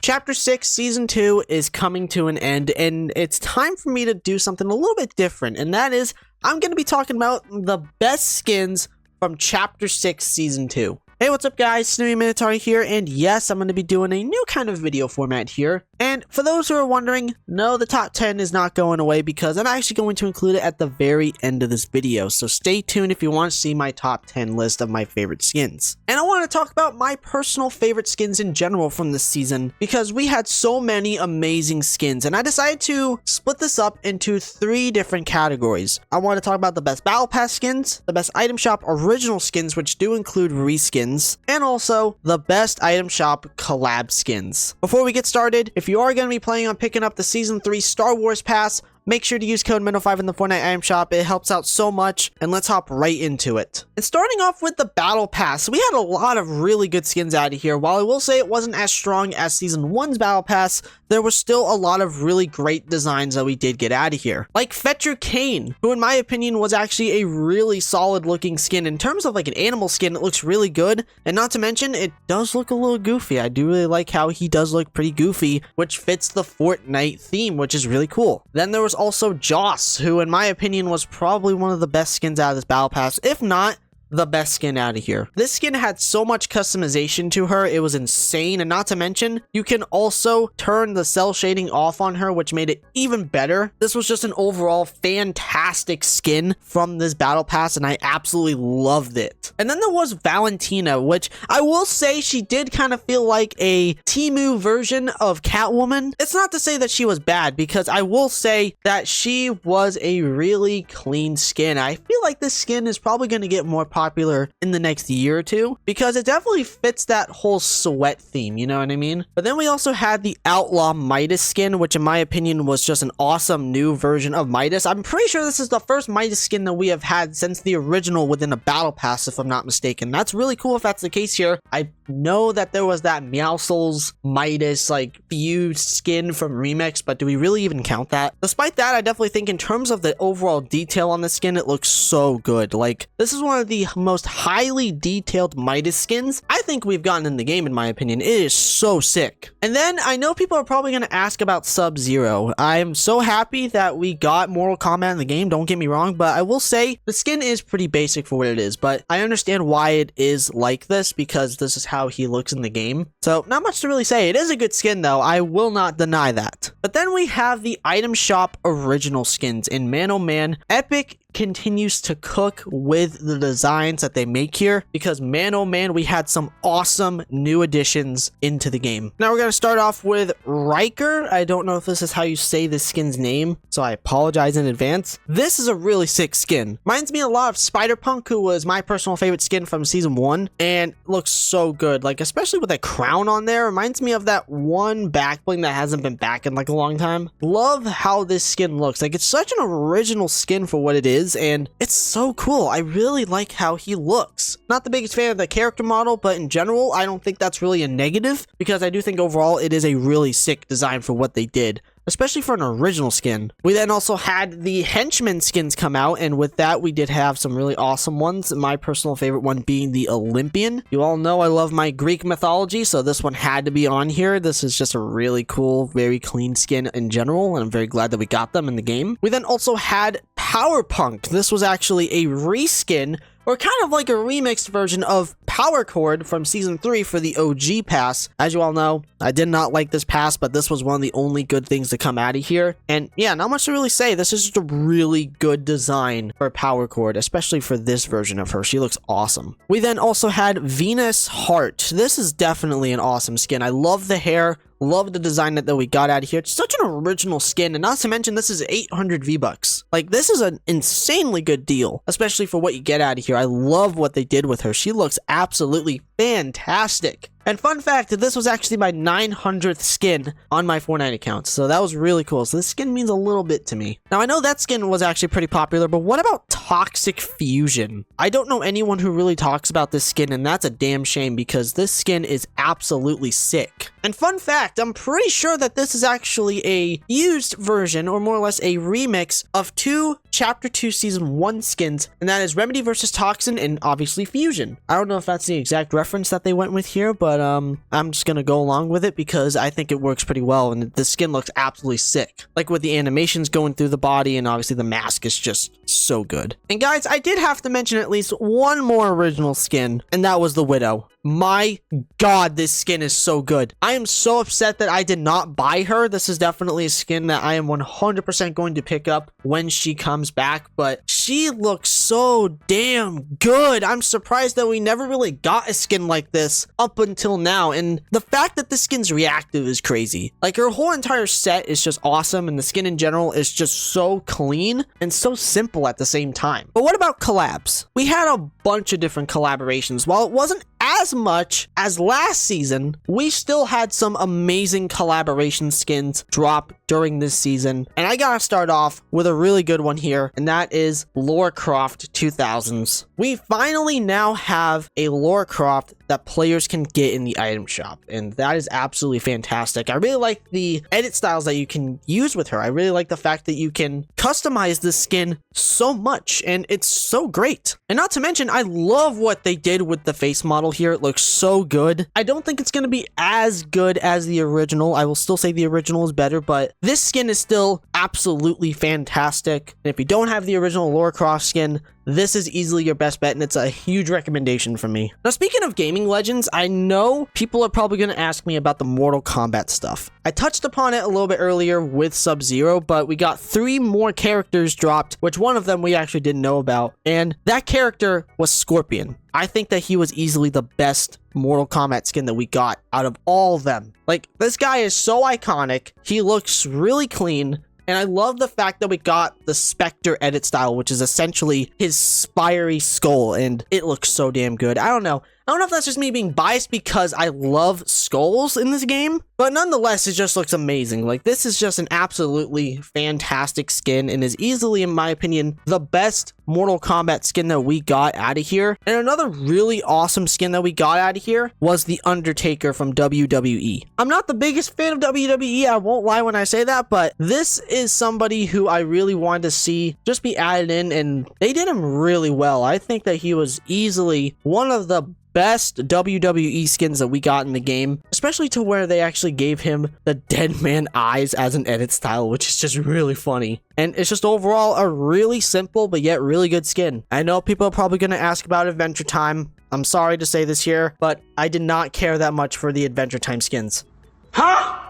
Chapter 6 Season 2 is coming to an end, and it's time for me to do something a little bit different, and that is, I'm going to be talking about the best skins from Chapter 6 Season 2. Hey, what's up guys, Snowy Minotaur here, and yes, I'm going to be doing a new kind of video format here. And for those who are wondering, no, the top 10 is not going away because I'm actually going to include it at the very end of this video. So stay tuned if you want to see my top 10 list of my favorite skins. And I want to talk about my personal favorite skins in general from this season because we had so many amazing skins, and I decided to split this up into 3 different categories. I want to talk about the best Battle Pass skins, the best Item Shop original skins, which do include reskins, and also the best Item Shop collab skins. Before we get started, if you are going to be planning on picking up the Season 3 Star Wars Pass, make sure to use code Minnow5 in the Fortnite item shop. It helps out so much, and let's hop right into it. And starting off with the Battle Pass, we had a lot of really good skins out of here. While I will say it wasn't as strong as Season 1's Battle Pass, there was still a lot of really great designs that we did get out of here. Like Fetcher Kane, who in my opinion was actually a really solid looking skin. In terms of like an animal skin, it looks really good, and not to mention, it does look a little goofy. I do really like how he does look pretty goofy, which fits the Fortnite theme, which is really cool. Then there was also Joss, who in my opinion was probably one of the best skins out of this Battle Pass, if not the best skin out of here. This skin had so much customization to her, it was insane, and not to mention, you can also turn the cell shading off on her, which made it even better. This was just an overall fantastic skin from this Battle Pass, and I absolutely loved it. And then there was Valentina, which I will say she did kind of feel like a Temu version of Catwoman. It's not to say that she was bad, because I will say that she was a really clean skin. I feel like this skin is probably going to get more popular in the next year or two because it definitely fits that whole sweat theme, you know what I mean? But then we also had the Outlaw Midas skin, which in my opinion was just an awesome new version of Midas. I'm pretty sure this is the first Midas skin that we have had since the original within a Battle Pass, if I'm not mistaken. That's really cool if that's the case here. I know that there was that Meowscles Midas like fused skin from Remix, but do we really even count that? Despite that, I definitely think in terms of the overall detail on the skin, it looks so good. Like, this is one of the most highly detailed Midas skins I think we've gotten in the game, in my opinion. It is so sick. And then I know people are probably going to ask about Sub-Zero. I'm so happy that we got Mortal Kombat in the game, don't get me wrong, but I will say the skin is pretty basic for what it is, but I understand why it is like this because this is how he looks in the game. So not much to really say. It is a good skin though, I will not deny that. But then we have the Item Shop original skins in Man Oh Man. Epic continues to cook with the designs that they make here because man oh man, we had some awesome new additions into the game. Now we're going to start off with Riker. I don't know if this is how you say this skin's name, so I apologize in advance. This is a really sick skin. Reminds me a lot of Spider-Punk, who was my personal favorite skin from Season 1, and looks so good, like especially with that crown on there. Reminds me of that one back bling that hasn't been back in like a long time. Love how this skin looks. Like, it's such an original skin for what it is, and it's so cool. I really like how he looks. Not the biggest fan of the character model, but in general, I don't think that's really a negative because I do think overall it is a really sick design for what they did, especially for an original skin. We then also had the henchman skins come out, and with that we did have some really awesome ones. My personal favorite one being the Olympian. You all know I love my Greek mythology, so this one had to be on here. This is just a really cool, very clean skin in general, and I'm very glad that we got them in the game. We then also had Power Punk. This was actually a reskin, or kind of like a remixed version of Power Chord from Season 3 for the OG pass. As you all know, I did not like this pass, but this was one of the only good things to come out of here. And yeah, not much to really say. This is just a really good design for Power Chord, especially for this version of her. She looks awesome. We then also had Venus Heart. This is definitely an awesome skin. I love the hair. Love the design that we got out of here. It's such an original skin, and not to mention this is 800 V-Bucks. Like, this is an insanely good deal, especially for what you get out of here. I love what they did with her. She looks absolutely fantastic. And fun fact, this was actually my 900th skin on my Fortnite account, so that was really cool. So this skin means a little bit to me. Now, I know that skin was actually pretty popular, but what about Toxic Fusion? I don't know anyone who really talks about this skin, and that's a damn shame because this skin is absolutely sick. And fun fact, I'm pretty sure that this is actually a used version, or more or less a remix of 2 Chapter 2 Season 1 skins, and that is Remedy versus Toxin and obviously Fusion. I don't know if that's the exact reference that they went with here, but but I'm just gonna go along with it because I think it works pretty well, and the skin looks absolutely sick. Like with the animations going through the body, and obviously the mask is just so good. And guys, I did have to mention at least one more original skin, and that was the Widow. My god, this skin is so good. I am so upset that I did not buy her. This is definitely a skin that I am 100% going to pick up when she comes back, but she looks so damn good. I'm surprised that we never really got a skin like this up until now, and the fact that the skin's reactive is crazy. Like, her whole entire set is just awesome, and the skin in general is just so clean and so simple at the same time. But what about collabs? We had a bunch of different collaborations. While it wasn't as much as last season, we still had some amazing collaboration skins drop during this season, and I gotta start off with a really good one here, and that is Lara Croft 2000s. We finally now have a Lara Croft that players can get in the item shop, and that is absolutely fantastic. I really like the edit styles that you can use with her. I really like the fact that you can customize this skin so much, and it's so great. And not to mention, I love what they did with the face model here. It looks so good. I don't think it's going to be as good as the original. I will still say the original is better, but this skin is still absolutely fantastic. And if you don't have the original Lara Croft skin, this is easily your best bet, and it's a huge recommendation from me. Now, speaking of gaming legends, I know people are probably going to ask me about the Mortal Kombat stuff. I touched upon it a little bit earlier with Sub-Zero, but we got 3 more characters dropped, which one of them we actually didn't know about, and that character was Scorpion. I think that he was easily the best Mortal Kombat skin that we got out of all of them. Like, this guy is so iconic. He looks really clean. And I love the fact that we got the Spectre edit style, which is essentially his fiery skull, and it looks so damn good. I don't know if that's just me being biased because I love skulls in this game, but nonetheless, it just looks amazing. Like, this is just an absolutely fantastic skin and is easily, in my opinion, the best Mortal Kombat skin that we got out of here. And another really awesome skin that we got out of here was the Undertaker from WWE. I'm not the biggest fan of WWE, I won't lie when I say that, but this is somebody who I really wanted to see just be added in, and they did him really well. I think that he was easily one of the best WWE skins that we got in the game, especially to where they actually gave him the dead man eyes as an edit style, which is just really funny. And it's just overall a really simple but yet really good skin. I know people are probably going to ask about Adventure Time. I'm sorry to say this here, but I did not care that much for the Adventure Time skins. Huh?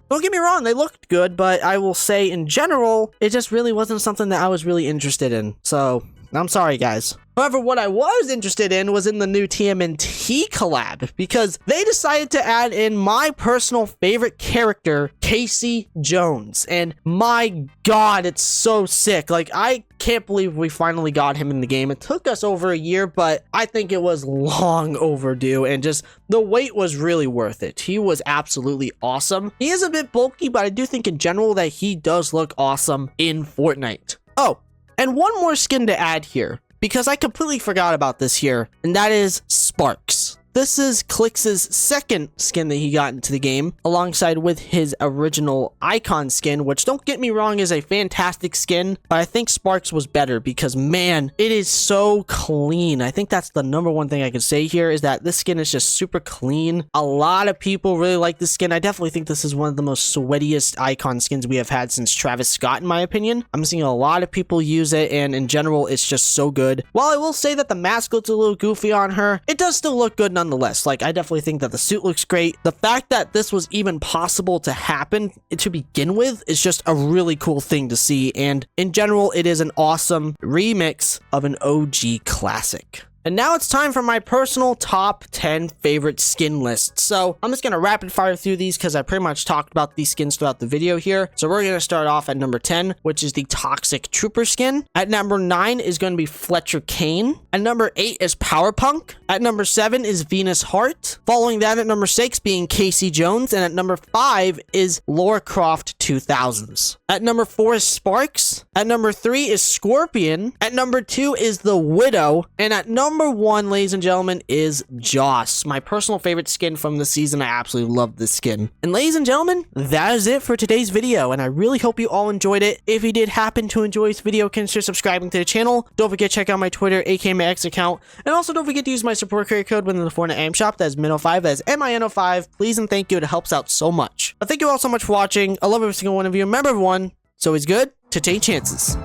Don't get me wrong, they looked good, but I will say in general, it just really wasn't something that I was really interested in. So, I'm sorry, guys. However, what I was interested in was in the new TMNT collab, because they decided to add in my personal favorite character, Casey Jones. And my god, it's so sick. Like, I can't believe we finally got him in the game. It took us over a year, but I think it was long overdue, and just the wait was really worth it. He was absolutely awesome. He is a bit bulky, but I do think in general that he does look awesome in Fortnite. Oh, and one more skin to add here, because I completely forgot about this here, and that is Sparks. This is Clix's second skin that he got into the game, alongside with his original Icon skin, which, don't get me wrong, is a fantastic skin, but I think Sparks was better because, man, it is so clean. I think that's the number one thing I can say here, is that this skin is just super clean. A lot of people really like this skin. I definitely think this is one of the most sweatiest Icon skins we have had since Travis Scott, in my opinion. I'm seeing a lot of people use it, and in general, it's just so good. While I will say that the mask looks a little goofy on her, it does still look good nonetheless. Like, I definitely think that the suit looks great. The fact that this was even possible to happen to begin with is just a really cool thing to see, and in general, it is an awesome remix of an OG classic. And now it's time for my personal top 10 favorite skin list. So I'm just going to rapid fire through these because I pretty much talked about these skins throughout the video here. So we're going to start off at number 10, which is the Toxic Trooper skin. At number 9 is going to be Fletcher Kane. At number 8 is Powerpunk. At number 7 is Venus Hart. Following that at number 6 being Casey Jones. And at number 5 is Lara Croft 2000s. At number 4 is Sparks. At number 3 is Scorpion. At number 2 is the Widow. And at number 1, ladies and gentlemen, is Joss, my personal favorite skin from the season. I absolutely love this skin. And ladies and gentlemen, that is it for today's video, and I really hope you all enjoyed it. If you did happen to enjoy this video, consider subscribing to the channel. Don't forget to check out my Twitter, aka my X account. And also don't forget to use my support creator code within the Fortnite item shop. That is MINO5, that is MINO5. Please and thank you, it helps out so much. But thank you all so much for watching. I love every single one of you. Remember everyone, it's always good to take chances.